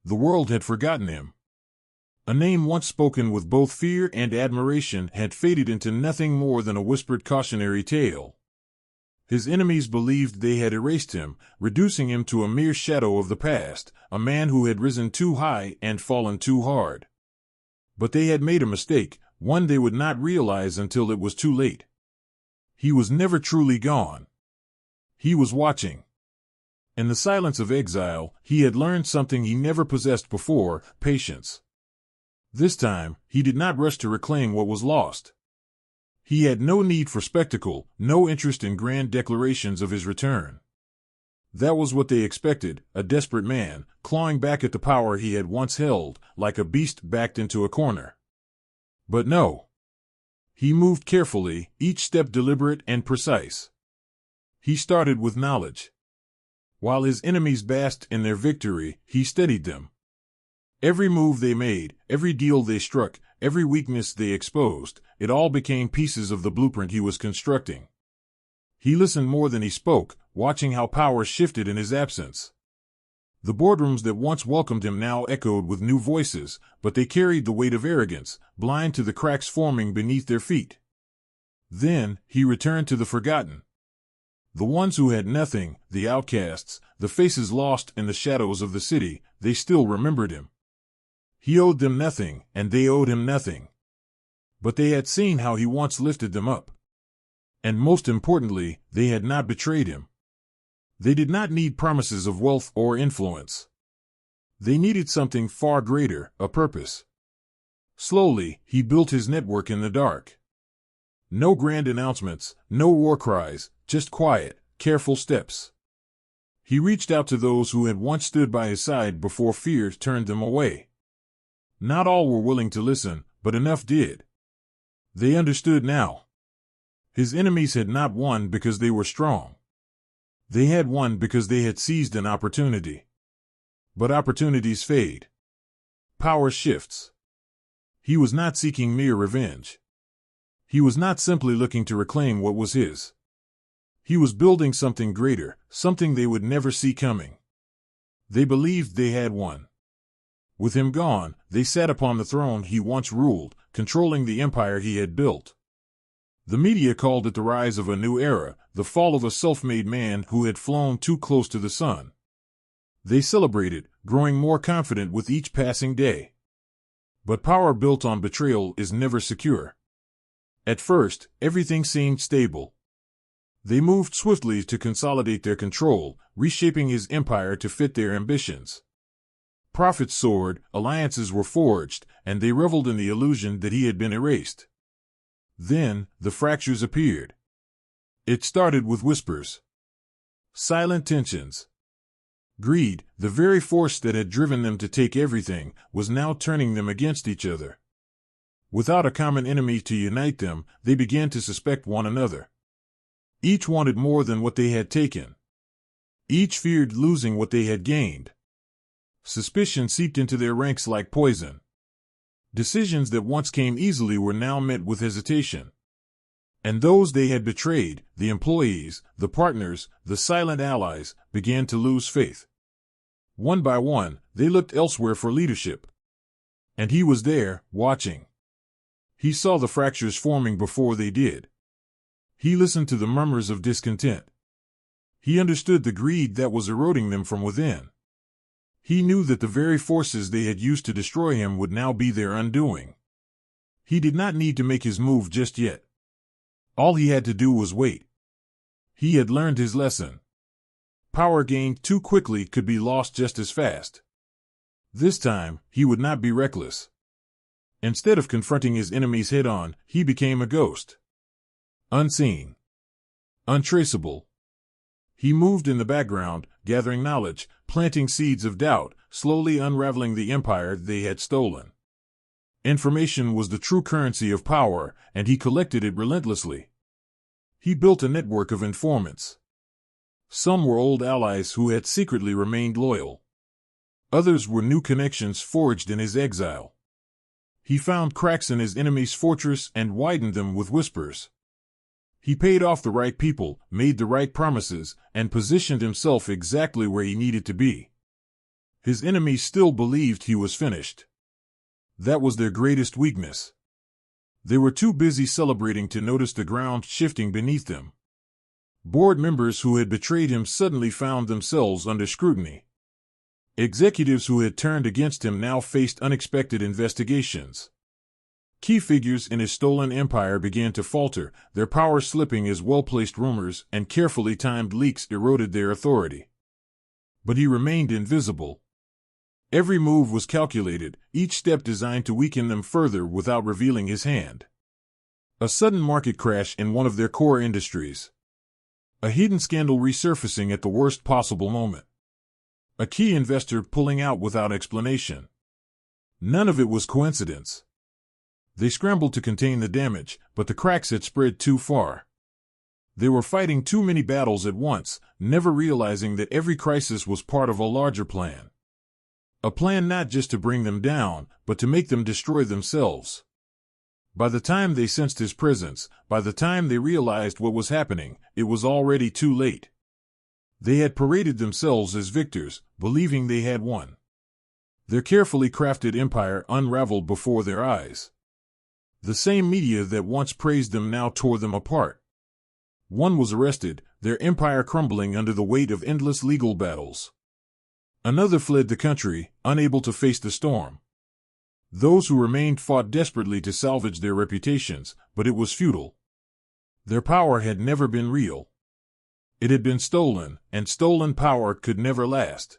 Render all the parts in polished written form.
The world had forgotten him. A name once spoken with both fear and admiration had faded into nothing more than a whispered cautionary tale. His enemies believed they had erased him, reducing him to a mere shadow of the past, a man who had risen too high and fallen too hard. But they had made a mistake, one they would not realize until it was too late. He was never truly gone. He was watching. In the silence of exile, he had learned something he never possessed before: patience. This time, he did not rush to reclaim what was lost. He had no need for spectacle, no interest in grand declarations of his return. That was what they expected, a desperate man, clawing back at the power he had once held, like a beast backed into a corner. But no. He moved carefully, each step deliberate and precise. He started with knowledge. While his enemies basked in their victory, he steadied them. Every move they made, every deal they struck, every weakness they exposed, it all became pieces of the blueprint he was constructing. He listened more than he spoke, watching how power shifted in his absence. The boardrooms that once welcomed him now echoed with new voices, but they carried the weight of arrogance, blind to the cracks forming beneath their feet. Then, he returned to the forgotten. The ones who had nothing, the outcasts, the faces lost in the shadows of the city, they still remembered him. He owed them nothing, and they owed him nothing. But they had seen how he once lifted them up. And most importantly, they had not betrayed him. They did not need promises of wealth or influence. They needed something far greater, a purpose. Slowly, he built his network in the dark. No grand announcements, no war cries, just quiet, careful steps. He reached out to those who had once stood by his side before fear turned them away. Not all were willing to listen, but enough did. They understood now. His enemies had not won because they were strong. They had won because they had seized an opportunity. But opportunities fade. Power shifts. He was not seeking mere revenge. He was not simply looking to reclaim what was his. He was building something greater, something they would never see coming. They believed they had won. With him gone, they sat upon the throne he once ruled, controlling the empire he had built. The media called it the rise of a new era, the fall of a self-made man who had flown too close to the sun. They celebrated, growing more confident with each passing day. But power built on betrayal is never secure. At first, everything seemed stable. They moved swiftly to consolidate their control, reshaping his empire to fit their ambitions. Profits soared, alliances were forged, and they reveled in the illusion that he had been erased. Then, the fractures appeared. It started with whispers. Silent tensions. Greed, the very force that had driven them to take everything, was now turning them against each other. Without a common enemy to unite them, they began to suspect one another. Each wanted more than what they had taken. Each feared losing what they had gained. Suspicion seeped into their ranks like poison. Decisions that once came easily were now met with hesitation. And those they had betrayed, the employees, the partners, the silent allies, began to lose faith. One by one, they looked elsewhere for leadership. And he was there, watching. He saw the fractures forming before they did. He listened to the murmurs of discontent. He understood the greed that was eroding them from within. He knew that the very forces they had used to destroy him would now be their undoing. He did not need to make his move just yet. All he had to do was wait. He had learned his lesson. Power gained too quickly could be lost just as fast. This time, he would not be reckless. Instead of confronting his enemies head-on, he became a ghost. Unseen. Untraceable. He moved in the background, gathering knowledge, planting seeds of doubt, slowly unraveling the empire they had stolen. Information was the true currency of power, and he collected it relentlessly. He built a network of informants. Some were old allies who had secretly remained loyal. Others were new connections forged in his exile. He found cracks in his enemy's fortress and widened them with whispers. He paid off the right people, made the right promises, and positioned himself exactly where he needed to be. His enemies still believed he was finished. That was their greatest weakness. They were too busy celebrating to notice the ground shifting beneath them. Board members who had betrayed him suddenly found themselves under scrutiny. Executives who had turned against him now faced unexpected investigations. Key figures in his stolen empire began to falter, their power slipping as well-placed rumors and carefully timed leaks eroded their authority. But he remained invisible. Every move was calculated, each step designed to weaken them further without revealing his hand. A sudden market crash in one of their core industries. A hidden scandal resurfacing at the worst possible moment. A key investor pulling out without explanation. None of it was coincidence. They scrambled to contain the damage, but the cracks had spread too far. They were fighting too many battles at once, never realizing that every crisis was part of a larger plan. A plan not just to bring them down, but to make them destroy themselves. By the time they sensed his presence, by the time they realized what was happening, it was already too late. They had paraded themselves as victors, believing they had won. Their carefully crafted empire unraveled before their eyes. The same media that once praised them now tore them apart. One was arrested, their empire crumbling under the weight of endless legal battles. Another fled the country, unable to face the storm. Those who remained fought desperately to salvage their reputations, but it was futile. Their power had never been real. It had been stolen, and stolen power could never last.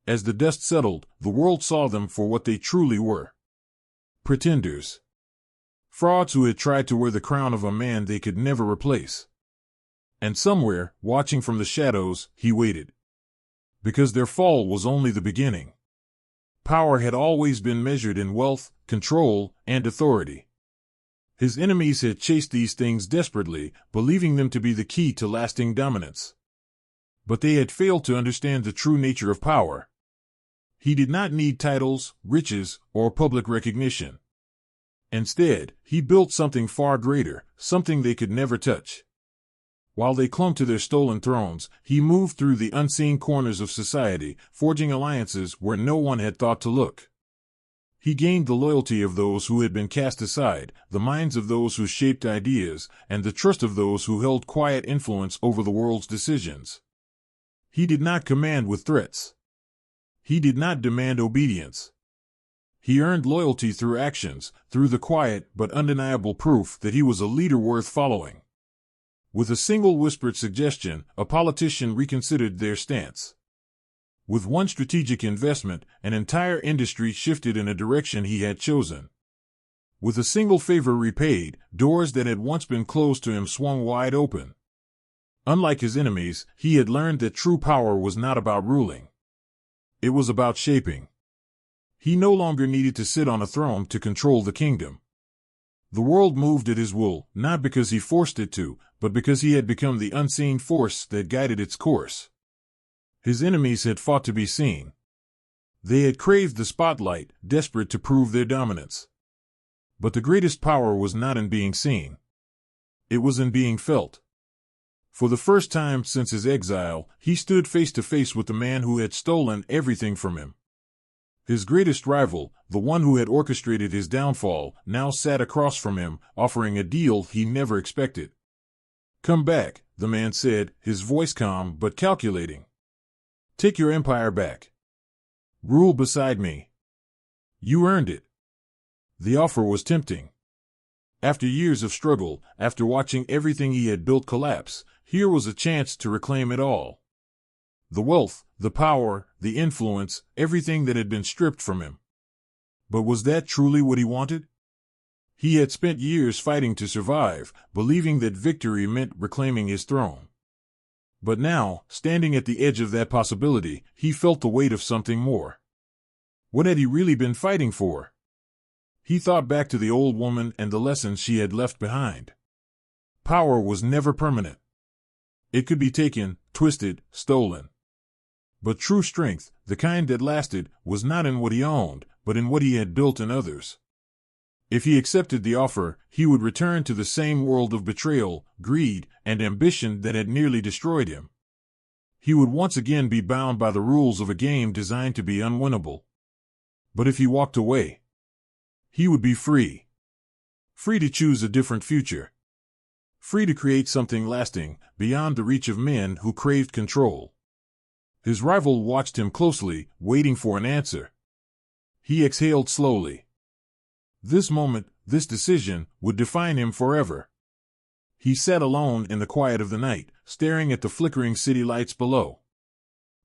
As the dust settled, the world saw them for what they truly were. Pretenders. Frauds who had tried to wear the crown of a man they could never replace. And somewhere, watching from the shadows, he waited. Because their fall was only the beginning. Power had always been measured in wealth, control, and authority. His enemies had chased these things desperately, believing them to be the key to lasting dominance. But they had failed to understand the true nature of power. He did not need titles, riches, or public recognition. Instead, he built something far greater, something they could never touch. While they clung to their stolen thrones, he moved through the unseen corners of society, forging alliances where no one had thought to look. He gained the loyalty of those who had been cast aside, the minds of those who shaped ideas, and the trust of those who held quiet influence over the world's decisions. He did not command with threats. He did not demand obedience. He earned loyalty through actions, through the quiet but undeniable proof that he was a leader worth following. With a single whispered suggestion, a politician reconsidered their stance. With one strategic investment, an entire industry shifted in a direction he had chosen. With a single favor repaid, doors that had once been closed to him swung wide open. Unlike his enemies, he had learned that true power was not about ruling. It was about shaping. He no longer needed to sit on a throne to control the kingdom. The world moved at his will, not because he forced it to, but because he had become the unseen force that guided its course. His enemies had fought to be seen. They had craved the spotlight, desperate to prove their dominance. But the greatest power was not in being seen. It was in being felt. For the first time since his exile, he stood face to face with the man who had stolen everything from him. His greatest rival, the one who had orchestrated his downfall, now sat across from him, offering a deal he never expected. "Come back," the man said, his voice calm but calculating. "Take your empire back. Rule beside me. You earned it." The offer was tempting. After years of struggle, after watching everything he had built collapse, here was a chance to reclaim it all. The wealth, the power, the influence, everything that had been stripped from him. But was that truly what he wanted? He had spent years fighting to survive, believing that victory meant reclaiming his throne. But now, standing at the edge of that possibility, he felt the weight of something more. What had he really been fighting for? He thought back to the old woman and the lessons she had left behind. Power was never permanent. It could be taken, twisted, stolen. But true strength, the kind that lasted, was not in what he owned, but in what he had built in others. If he accepted the offer, he would return to the same world of betrayal, greed, and ambition that had nearly destroyed him. He would once again be bound by the rules of a game designed to be unwinnable. But if he walked away, he would be free. Free to choose a different future. Free to create something lasting, beyond the reach of men who craved control. His rival watched him closely, waiting for an answer. He exhaled slowly. This moment, this decision, would define him forever. He sat alone in the quiet of the night, staring at the flickering city lights below.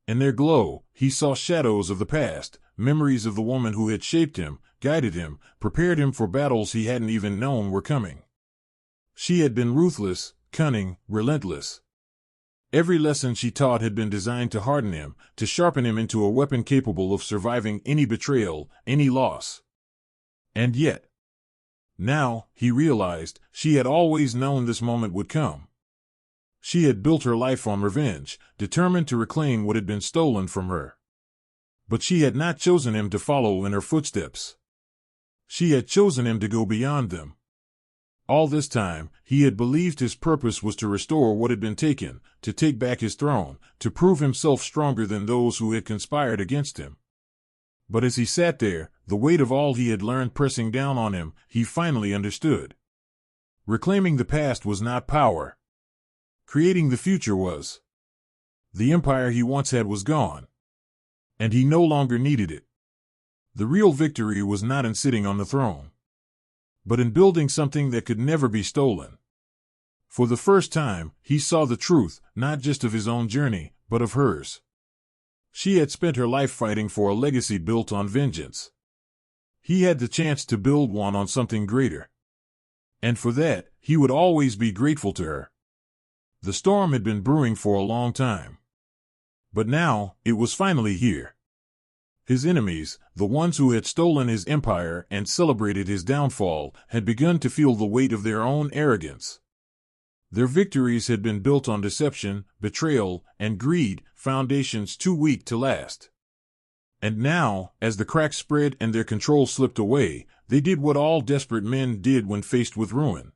In their glow, he saw shadows of the past, memories of the woman who had shaped him, guided him, prepared him for battles he hadn't even known were coming. She had been ruthless, cunning, relentless. Every lesson she taught had been designed to harden him, to sharpen him into a weapon capable of surviving any betrayal, any loss. And yet, now, he realized, she had always known this moment would come. She had built her life on revenge, determined to reclaim what had been stolen from her. But she had not chosen him to follow in her footsteps. She had chosen him to go beyond them. All this time, he had believed his purpose was to restore what had been taken, to take back his throne, to prove himself stronger than those who had conspired against him. But as he sat there, the weight of all he had learned pressing down on him, he finally understood. Reclaiming the past was not power. Creating the future was. The empire he once had was gone. And he no longer needed it. The real victory was not in sitting on the throne, but in building something that could never be stolen. For the first time, he saw the truth, not just of his own journey, but of hers. She had spent her life fighting for a legacy built on vengeance. He had the chance to build one on something greater. And for that, he would always be grateful to her. The storm had been brewing for a long time. But now, it was finally here. His enemies, the ones who had stolen his empire and celebrated his downfall, had begun to feel the weight of their own arrogance. Their victories had been built on deception, betrayal, and greed, foundations too weak to last. And now, as the cracks spread and their control slipped away, they did what all desperate men did when faced with ruin.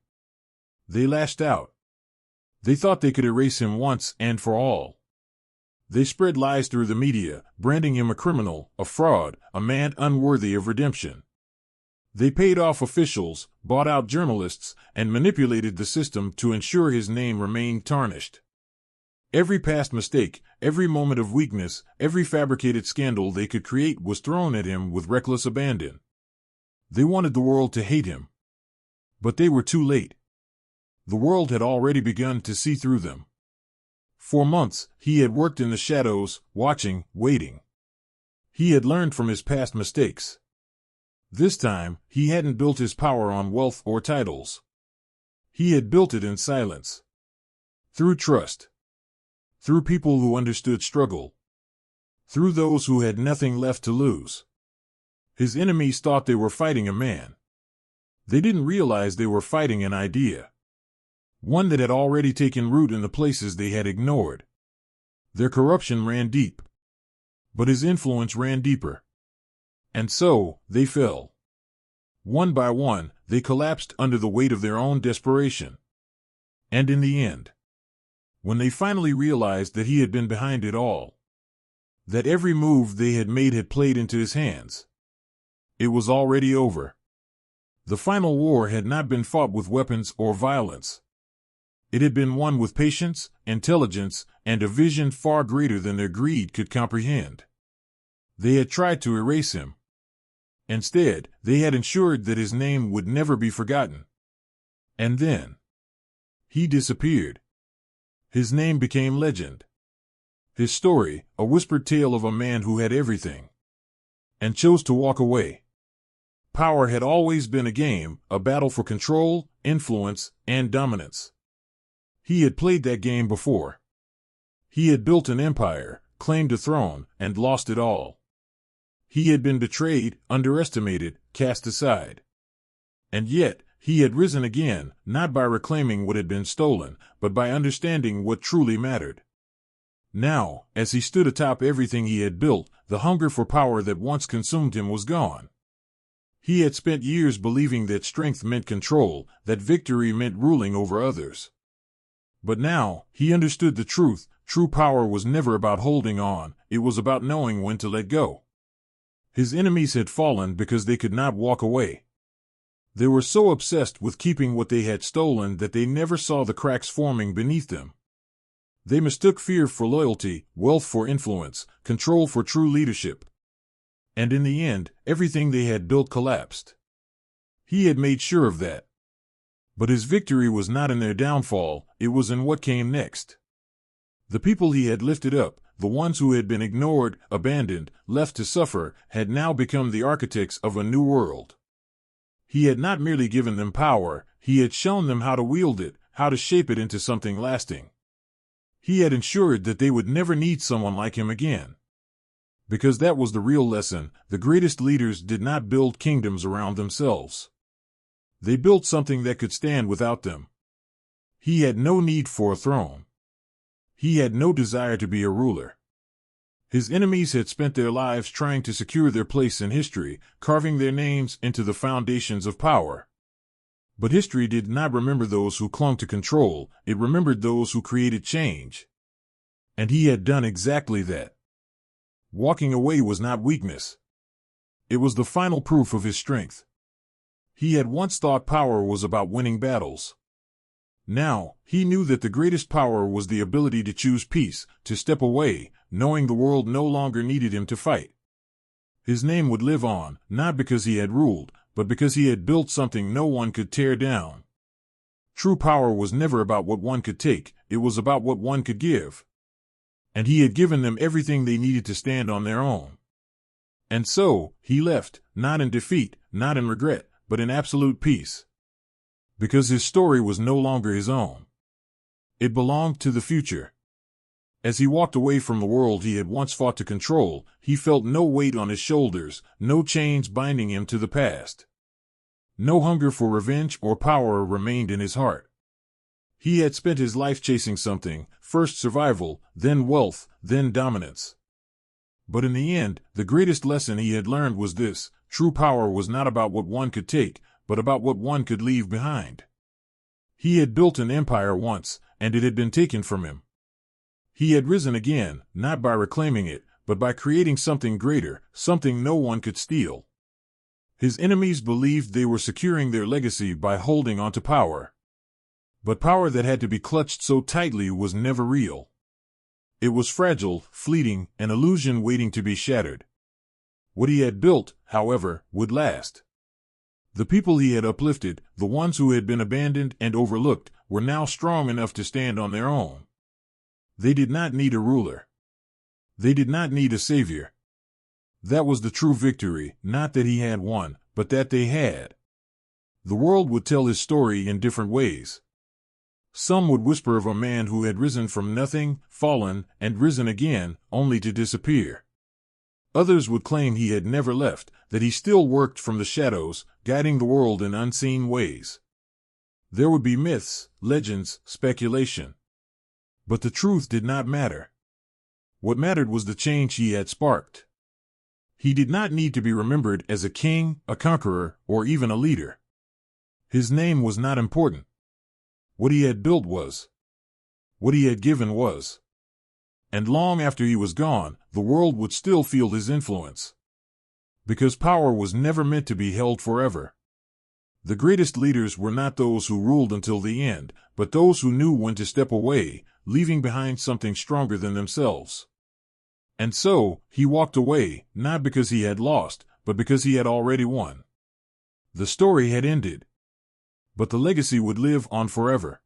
They lashed out. They thought they could erase him once and for all. They spread lies through the media, branding him a criminal, a fraud, a man unworthy of redemption. They paid off officials, bought out journalists, and manipulated the system to ensure his name remained tarnished. Every past mistake, every moment of weakness, every fabricated scandal they could create was thrown at him with reckless abandon. They wanted the world to hate him. But they were too late. The world had already begun to see through them. For months, he had worked in the shadows, watching, waiting. He had learned from his past mistakes. This time, he hadn't built his power on wealth or titles. He had built it in silence. Through trust. Through people who understood struggle. Through those who had nothing left to lose. His enemies thought they were fighting a man. They didn't realize they were fighting an idea. One that had already taken root in the places they had ignored. Their corruption ran deep. But his influence ran deeper. And so, they fell. One by one, they collapsed under the weight of their own desperation. And in the end, when they finally realized that he had been behind it all, that every move they had made had played into his hands, it was already over. The final war had not been fought with weapons or violence. It had been won with patience, intelligence, and a vision far greater than their greed could comprehend. They had tried to erase him. Instead, they had ensured that his name would never be forgotten. And then, he disappeared. His name became legend. His story, a whispered tale of a man who had everything and chose to walk away. Power had always been a game, a battle for control, influence, and dominance. He had played that game before. He had built an empire, claimed a throne, and lost it all. He had been betrayed, underestimated, cast aside. And yet, he had risen again, not by reclaiming what had been stolen, but by understanding what truly mattered. Now, as he stood atop everything he had built, the hunger for power that once consumed him was gone. He had spent years believing that strength meant control, that victory meant ruling over others. But now, he understood the truth. True power was never about holding on, it was about knowing when to let go. His enemies had fallen because they could not walk away. They were so obsessed with keeping what they had stolen that they never saw the cracks forming beneath them. They mistook fear for loyalty, wealth for influence, control for true leadership. And in the end, everything they had built collapsed. He had made sure of that. But his victory was not in their downfall, it was in what came next. The people he had lifted up, the ones who had been ignored, abandoned, left to suffer, had now become the architects of a new world. He had not merely given them power, he had shown them how to wield it, how to shape it into something lasting. He had ensured that they would never need someone like him again. Because that was the real lesson, the greatest leaders did not build kingdoms around themselves. They built something that could stand without them. He had no need for a throne. He had no desire to be a ruler. His enemies had spent their lives trying to secure their place in history, carving their names into the foundations of power. But history did not remember those who clung to control, it remembered those who created change. And he had done exactly that. Walking away was not weakness. It was the final proof of his strength. He had once thought power was about winning battles. Now, he knew that the greatest power was the ability to choose peace, to step away, knowing the world no longer needed him to fight. His name would live on, not because he had ruled, but because he had built something no one could tear down. True power was never about what one could take, it was about what one could give. And he had given them everything they needed to stand on their own. And so, he left, not in defeat, not in regret, but in absolute peace. Because his story was no longer his own. It belonged to the future. As he walked away from the world he had once fought to control, he felt no weight on his shoulders, no chains binding him to the past. No hunger for revenge or power remained in his heart. He had spent his life chasing something, first survival, then wealth, then dominance. But in the end, the greatest lesson he had learned was this: true power was not about what one could take, but about what one could leave behind. He had built an empire once, and it had been taken from him. He had risen again, not by reclaiming it, but by creating something greater, something no one could steal. His enemies believed they were securing their legacy by holding on to power. But power that had to be clutched so tightly was never real. It was fragile, fleeting, an illusion waiting to be shattered. What he had built, however, would last. The people he had uplifted, the ones who had been abandoned and overlooked, were now strong enough to stand on their own. They did not need a ruler. They did not need a savior. That was the true victory, not that he had won, but that they had. The world would tell his story in different ways. Some would whisper of a man who had risen from nothing, fallen, and risen again, only to disappear. Others would claim he had never left, that he still worked from the shadows, guiding the world in unseen ways. There would be myths, legends, speculation. But the truth did not matter. What mattered was the change he had sparked. He did not need to be remembered as a king, a conqueror, or even a leader. His name was not important. What he had built was. What he had given was. And long after he was gone, the world would still feel his influence. Because power was never meant to be held forever. The greatest leaders were not those who ruled until the end, but those who knew when to step away, leaving behind something stronger than themselves. And so, he walked away, not because he had lost, but because he had already won. The story had ended. But the legacy would live on forever.